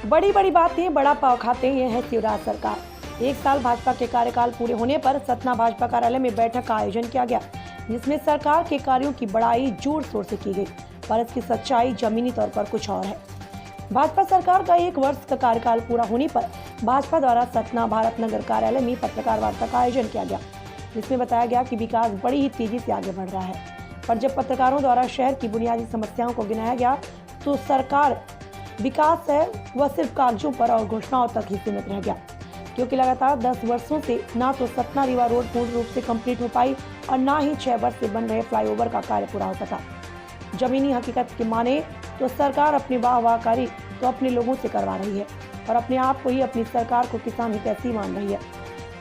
बड़ी बड़ी बातें बड़ा पाव खाते हैं, ये है शिवराज सरकार। एक साल भाजपा के कार्यकाल पूरे होने पर सतना भाजपा कार्यालय में बैठक का आयोजन किया गया, जिसमें सरकार के कार्यों की बड़ाई जोर शोर से की गई, पर इसकी सच्चाई जमीनी तौर पर कुछ और है। भाजपा सरकार का 1 वर्ष का कार्यकाल पूरा होने पर भाजपा द्वारा सतना भारत नगर कार्यालय में पत्रकार वार्ता का आयोजन किया गया, जिसमें बताया गया कि विकास बड़ी ही तेजी से आगे बढ़ रहा है। पर जब पत्रकारों द्वारा शहर की बुनियादी समस्याओं को गिनाया गया तो सरकार विकास है वह सिर्फ कागजों पर और घोषणाओं तक ही सीमित रह गया, क्योंकि लगातार 10 वर्षों से ना तो सतना रीवा रोड पूर्ण रूप से कंप्लीट हो पाई और ना ही 6 वर्ष से बन रहे फ्लाईओवर का कार्य पूरा हो सका। जमीनी हकीकत की माने तो सरकार अपनी वाहवाही तो अपने लोगों से करवा रही है और अपने आप को ही अपनी सरकार को किसान हितैषी मान रही है।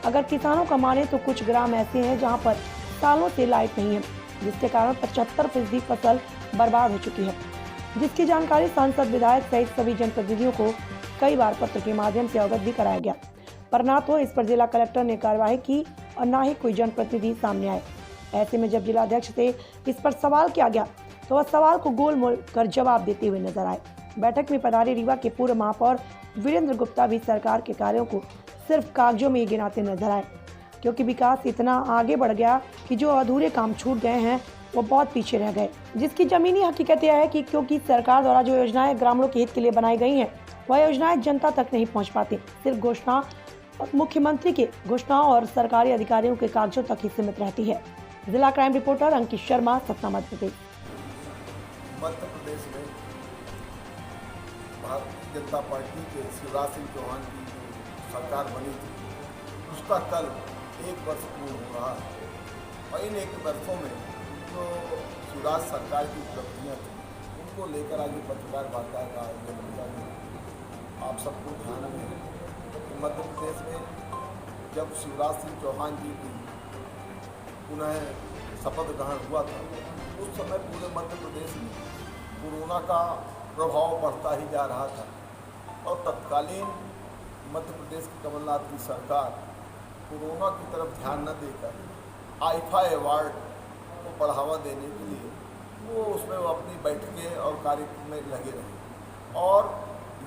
अगर किसानों का माने तो कुछ ग्राम ऐसे हैं जहां पर सालों से लाइट नहीं है, जिसके कारण 75% फसल बर्बाद हो चुकी है, जिसकी जानकारी सांसद, विधायक सहित सभी जनप्रतिनिधियों को कई बार पत्र के माध्यम से अवगत भी कराया गया, पर ना तो इस पर जिला कलेक्टर ने कार्रवाई की और ना ही कोई जनप्रतिनिधि सामने आए। ऐसे में जब जिलाध्यक्ष से इस पर सवाल किया गया तो वह सवाल को गोल मोल कर जवाब देते हुए नजर आए। बैठक में पधारे रीवा के पूर्व महापौर वीरेंद्र गुप्ता भी सरकार के कार्यों को सिर्फ कागजों में ही गिनाते नजर आए, क्योंकि विकास इतना आगे बढ़ गया कि जो अधूरे काम छूट गए हैं वो बहुत पीछे रह गए। जिसकी जमीनी हकीकत यह है कि क्योंकि सरकार द्वारा जो योजनाएं ग्रामीणों के हित के लिए बनाई गई हैं, वह योजनाएं जनता तक नहीं पहुंच पाती, सिर्फ घोषणा मुख्यमंत्री के घोषणाओं और सरकारी अधिकारियों के कागजों तक ही सीमित रहती है। जिला क्राइम रिपोर्टर अंकित शर्मा, सतना, मध्य प्रदेश। मध्य प्रदेश में भारतीय जनता पार्टी के शिवराज सिंह चौहान की सरकार बनी थी, उसका कल 1 वर्ष पूर्ण हो रहा है और इन 1 वर्षों में जो शिवराज सरकार की उपलब्धियाँ थी उनको लेकर आज पत्रकार वार्ता का आयोजन किया गया। आप सबको ध्यान में है कि मध्य प्रदेश में जब शिवराज सिंह चौहान जी की पुनः शपथ ग्रहण हुआ था, उस समय पूरे मध्य प्रदेश में कोरोना का प्रभाव बढ़ता ही जा रहा था और तत्कालीन मध्य प्रदेश की कमलनाथ की सरकार कोरोना की तरफ ध्यान न देकर आईफा अवार्ड को बढ़ावा देने के लिए वो उसमें वो अपनी बैठकें और कार्यक्रम में लगे रहे। और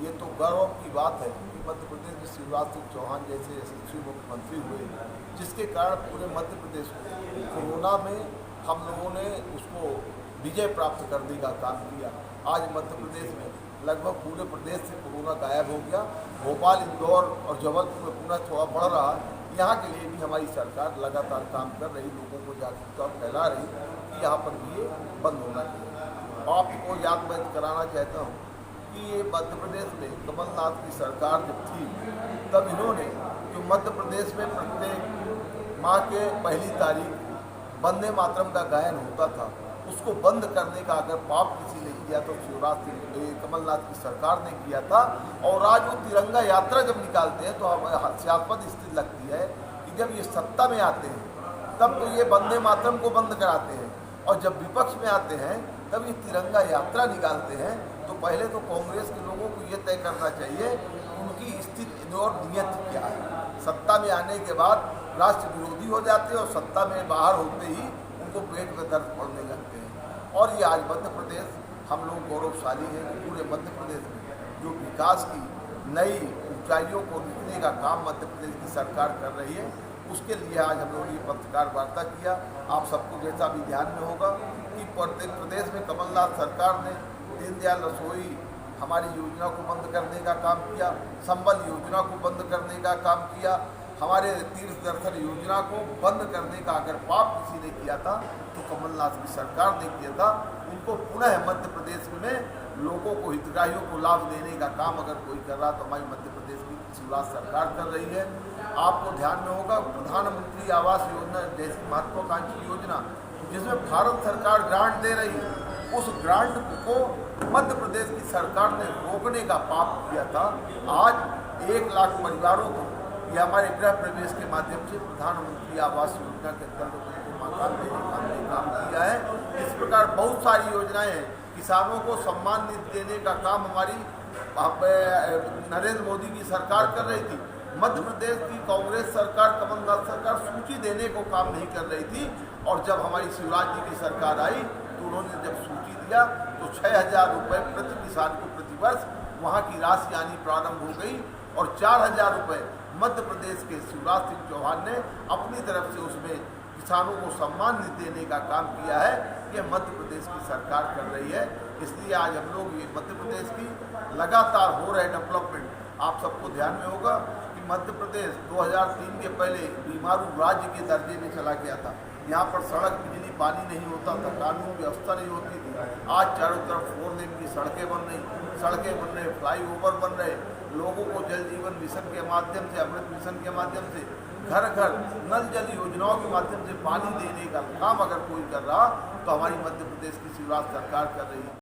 ये तो गर्व की बात है कि मध्य प्रदेश में शिवराज सिंह चौहान जैसे यशस्वी मुख्यमंत्री हुए, जिसके कारण पूरे मध्य प्रदेश में कोरोना में हम लोगों ने उसको विजय प्राप्त करने का काम किया। आज मध्य प्रदेश में लगभग पूरे प्रदेश से कोरोना गायब हो गया। भोपाल, इंदौर और जबलपुर में पुनः थोड़ा बढ़ रहा है। यहाँ के लिए भी हमारी सरकार लगातार काम कर रही, लोगों को जागरूकता फैला रही कि यहाँ पर भी ये बंद होना चाहिए। आपको याद मैं कराना चाहता हूँ कि ये मध्य प्रदेश में कमलनाथ की सरकार जब थी तब इन्होंने जो मध्य प्रदेश में प्रत्येक माह के पहली तारीख वंदे मातरम का गायन होता था, उसको बंद करने का अगर पाप किसी ने किया तो शिवराज सिंह कमलनाथ की सरकार ने किया था। और आज वो तिरंगा यात्रा जब निकालते हैं तो हास्यास्पद स्थिति लगती है कि जब ये सत्ता में आते हैं तब तो ये वंदे मातरम को बंद कराते हैं और जब विपक्ष में आते हैं तब ये तिरंगा यात्रा निकालते हैं। तो पहले तो कांग्रेस के लोगों को ये तय करना चाहिए उनकी स्थिति और नियत क्या है। सत्ता में आने के बाद राष्ट्र विरोधी हो जाते हैं और सत्ता में बाहर होते ही उनको पेट में दर्द पड़ने लगते हैं। और ये आज मध्य प्रदेश हम लोग गौरवशाली हैं कि पूरे मध्य प्रदेश में जो विकास की नई ऊंचाइयों को लिखने का काम मध्य प्रदेश की सरकार कर रही है, उसके लिए आज हम लोग ये पत्रकार वार्ता किया। आप सबको जैसा भी ध्यान में होगा कि प्रदेश में कमलनाथ सरकार ने दीनदयाल रसोई हमारी योजना को बंद करने का काम किया, संबल योजना को बंद करने का काम किया, हमारे तीर्थ दर्शन योजना को बंद करने का अगर पाप किसी ने किया था तो कमलनाथ की सरकार ने किया था। उनको पुनः मध्य प्रदेश में लोगों को, हितग्राहियों को लाभ देने का काम अगर कोई कर रहा तो हमारी मध्य प्रदेश की शिवराज सरकार कर रही है। आपको ध्यान में होगा प्रधानमंत्री आवास योजना जैसी महत्वाकांक्षी योजना जिसमें भारत सरकार ग्रांट दे रही है, उस ग्रांट को मध्य प्रदेश की सरकार ने रोकने का पाप किया था। आज 1 लाख परिवारों को ये हमारे गृह प्रवेश के माध्यम से प्रधानमंत्री आवास योजना के अंतर्गत उनको मकान देने का हमने काम किया है। इस प्रकार बहुत सारी योजनाएं हैं। किसानों को सम्मान निधि देने का काम हमारी नरेंद्र मोदी की सरकार कर रही थी। मध्य प्रदेश की कांग्रेस सरकार, कमलनाथ सरकार सूची देने को काम नहीं कर रही थी और जब हमारी शिवराज जी की सरकार आई तो उन्होंने जब सूची दिया तो 6,000 रुपये प्रति किसान को प्रतिवर्ष वहाँ की राशि आनी प्रारंभ हो गई और 4,000 रुपये मध्य प्रदेश के शिवराज सिंह चौहान ने अपनी तरफ से उसमें किसानों को सम्मान देने का काम किया है। ये मध्य प्रदेश की सरकार कर रही है। इसलिए आज हम लोग ये मध्य प्रदेश की लगातार हो रहे डेवलपमेंट आप सबको ध्यान में होगा कि मध्य प्रदेश 2003 के पहले बीमारू राज्य के दर्जे में चला गया था। यहाँ पर सड़क, बिजली, पानी नहीं होता था, कानून व्यवस्था नहीं होती थी। आज चारों तरफ 4 लेन की सड़कें बन रही, फ्लाईओवर बन रहे, लोगों को जल जीवन मिशन के माध्यम से, अमृत मिशन के माध्यम से घर घर नल जल योजनाओं के माध्यम से पानी देने का काम अगर कोई कर रहा तो हमारी मध्य प्रदेश की शिवराज सरकार कर रही है।